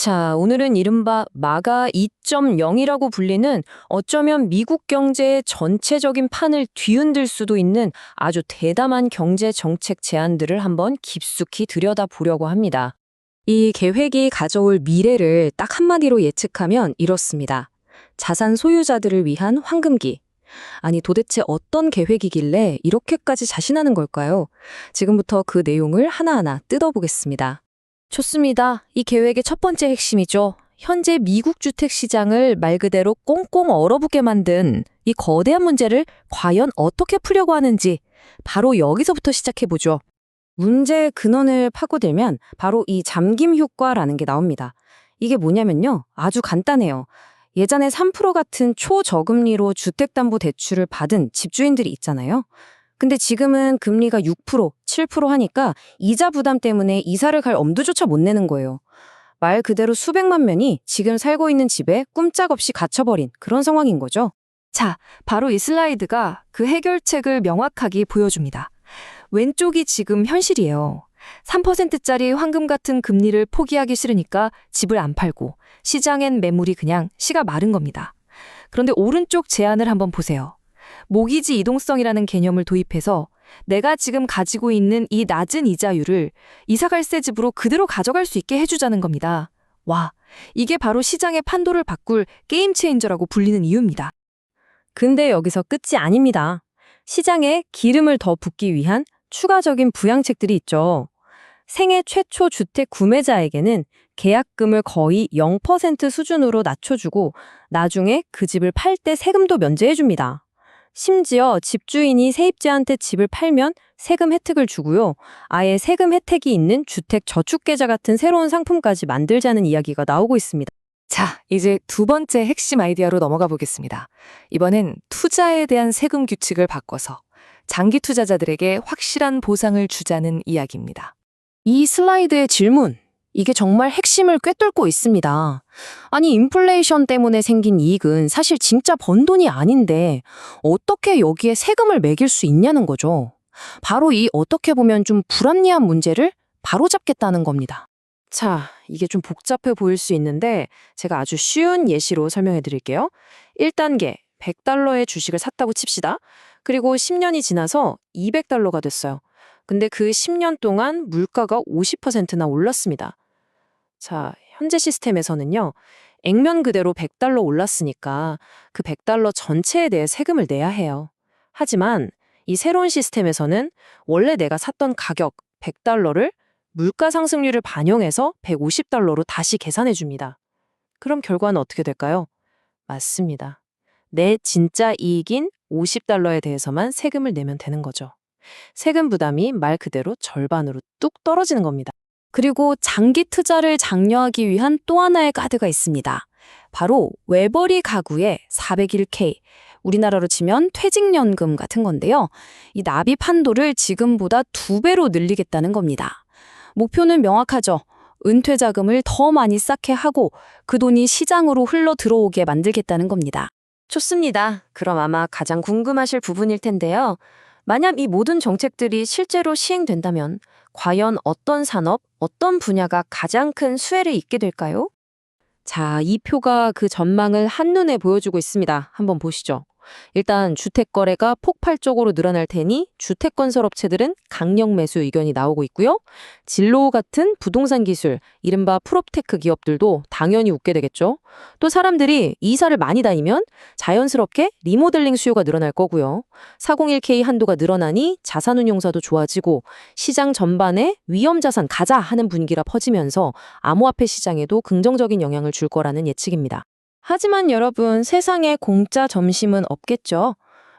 자, 오늘은 이른바 마가 2.0이라고 불리는 어쩌면 미국 경제의 전체적인 판을 뒤흔들 수도 있는 아주 대담한 경제 정책 제안들을 한번 깊숙이 들여다보려고 합니다. 이 계획이 가져올 미래를 딱 한마디로 예측하면 이렇습니다. 자산 소유자들을 위한 황금기. 아니, 도대체 어떤 계획이길래 이렇게까지 자신하는 걸까요? 지금부터 그 내용을 하나하나 뜯어보겠습니다. 좋습니다. 이 계획의 첫 번째 핵심이죠. 현재 미국 주택 시장을 말 그대로 꽁꽁 얼어붙게 만든 이 거대한 문제를 과연 어떻게 풀려고 하는지 바로 여기서부터 시작해보죠. 문제의 근원을 파고들면 바로 이 잠김 효과라는 게 나옵니다. 이게 뭐냐면요. 아주 간단해요. 예전에 3% 같은 초저금리로 주택담보대출을 받은 집주인들이 있잖아요. 근데 지금은 금리가 6%, 7% 하니까 이자 부담 때문에 이사를 갈 엄두조차 못 내는 거예요. 말 그대로 수백만 명이 지금 살고 있는 집에 꼼짝없이 갇혀버린 그런 상황인 거죠. 자, 바로 이 슬라이드가 그 해결책을 명확하게 보여줍니다. 왼쪽이 지금 현실이에요. 3%짜리 황금 같은 금리를 포기하기 싫으니까 집을 안 팔고 시장엔 매물이 그냥 씨가 마른 겁니다. 그런데 오른쪽 제안을 한번 보세요. 모기지 이동성이라는 개념을 도입해서 내가 지금 가지고 있는 이 낮은 이자율을 이사갈 새 집으로 그대로 가져갈 수 있게 해주자는 겁니다. 와, 이게 바로 시장의 판도를 바꿀 게임 체인저라고 불리는 이유입니다. 근데 여기서 끝이 아닙니다. 시장에 기름을 더 붓기 위한 추가적인 부양책들이 있죠. 생애 최초 주택 구매자에게는 계약금을 거의 0% 수준으로 낮춰주고 나중에 그 집을 팔 때 세금도 면제해줍니다. 심지어 집주인이 세입자한테 집을 팔면 세금 혜택을 주고요. 아예 세금 혜택이 있는 주택 저축계좌 같은 새로운 상품까지 만들자는 이야기가 나오고 있습니다. 자, 이제 두 번째 핵심 아이디어로 넘어가 보겠습니다. 이번엔 투자에 대한 세금 규칙을 바꿔서 장기 투자자들에게 확실한 보상을 주자는 이야기입니다. 이 슬라이드의 질문, 이게 정말 핵심을 꿰뚫고 있습니다. 아니, 인플레이션 때문에 생긴 이익은 사실 진짜 번 돈이 아닌데 어떻게 여기에 세금을 매길 수 있냐는 거죠. 바로 이 어떻게 보면 좀 불합리한 문제를 바로잡겠다는 겁니다. 자, 이게 좀 복잡해 보일 수 있는데 제가 아주 쉬운 예시로 설명해 드릴게요. 1단계, 100달러의 주식을 샀다고 칩시다. 그리고 10년이 지나서 200달러가 됐어요. 근데 그 10년 동안 물가가 50%나 올랐습니다. 자, 현재 시스템에서는요, 액면 그대로 100달러 올랐으니까 그 100달러 전체에 대해 세금을 내야 해요. 하지만 이 새로운 시스템에서는 원래 내가 샀던 가격 100달러를 물가 상승률을 반영해서 150달러로 다시 계산해 줍니다. 그럼 결과는 어떻게 될까요? 맞습니다. 내 진짜 이익인 50달러에 대해서만 세금을 내면 되는 거죠. 세금 부담이 말 그대로 절반으로 뚝 떨어지는 겁니다. 그리고 장기 투자를 장려하기 위한 또 하나의 카드가 있습니다. 바로 외벌이 가구의 401k, 우리나라로 치면 퇴직연금 같은 건데요. 이 납입 한도를 지금보다 2배로 늘리겠다는 겁니다. 목표는 명확하죠. 은퇴 자금을 더 많이 쌓게 하고 그 돈이 시장으로 흘러 들어오게 만들겠다는 겁니다. 좋습니다. 그럼 아마 가장 궁금하실 부분일 텐데요. 만약 이 모든 정책들이 실제로 시행된다면 과연 어떤 산업, 어떤 분야가 가장 큰 수혜를 입게 될까요? 자, 이 표가 그 전망을 한눈에 보여주고 있습니다. 한번 보시죠. 일단 주택 거래가 폭발적으로 늘어날 테니 주택 건설 업체들은 강력 매수 의견이 나오고 있고요. 진로 같은 부동산 기술, 이른바 프롭테크 기업들도 당연히 웃게 되겠죠. 또 사람들이 이사를 많이 다니면 자연스럽게 리모델링 수요가 늘어날 거고요. 401k 한도가 늘어나니 자산운용사도 좋아지고 시장 전반에 위험자산 가자 하는 분위기가 퍼지면서 암호화폐 시장에도 긍정적인 영향을 줄 거라는 예측입니다. 하지만 여러분, 세상에 공짜 점심은 없겠죠.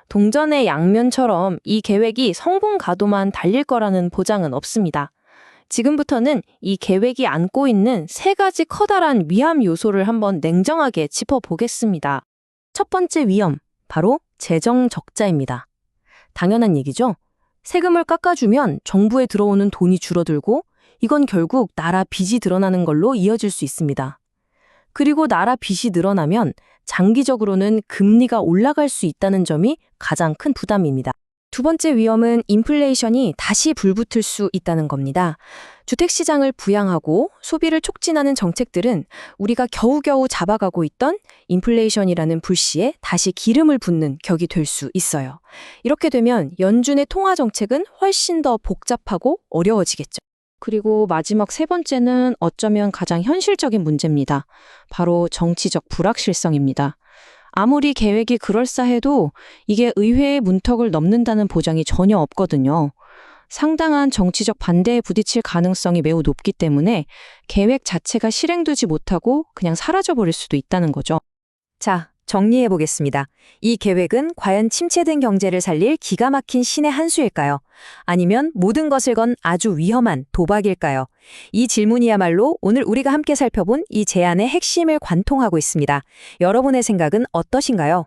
동전의 양면처럼 이 계획이 성공 가도만 달릴 거라는 보장은 없습니다. 지금부터는 이 계획이 안고 있는 3가지 커다란 위험 요소를 한번 냉정하게 짚어보겠습니다. 첫 번째 위험, 바로 재정 적자입니다. 당연한 얘기죠. 세금을 깎아주면 정부에 들어오는 돈이 줄어들고 이건 결국 나라 빚이 드러나는 걸로 이어질 수 있습니다. 그리고 나라 빚이 늘어나면 장기적으로는 금리가 올라갈 수 있다는 점이 가장 큰 부담입니다. 두 번째 위험은 인플레이션이 다시 불붙을 수 있다는 겁니다. 주택시장을 부양하고 소비를 촉진하는 정책들은 우리가 겨우겨우 잡아가고 있던 인플레이션이라는 불씨에 다시 기름을 붓는 격이 될 수 있어요. 이렇게 되면 연준의 통화 정책은 훨씬 더 복잡하고 어려워지겠죠. 그리고 마지막 세 번째는 어쩌면 가장 현실적인 문제입니다. 바로 정치적 불확실성입니다. 아무리 계획이 그럴싸해도 이게 의회의 문턱을 넘는다는 보장이 전혀 없거든요. 상당한 정치적 반대에 부딪힐 가능성이 매우 높기 때문에 계획 자체가 실행되지 못하고 그냥 사라져버릴 수도 있다는 거죠. 자, 정리해 보겠습니다. 이 계획은 과연 침체된 경제를 살릴 기가 막힌 신의 한 수일까요? 아니면 모든 것을 건 아주 위험한 도박일까요? 이 질문이야말로 오늘 우리가 함께 살펴본 이 제안의 핵심을 관통하고 있습니다. 여러분의 생각은 어떠신가요?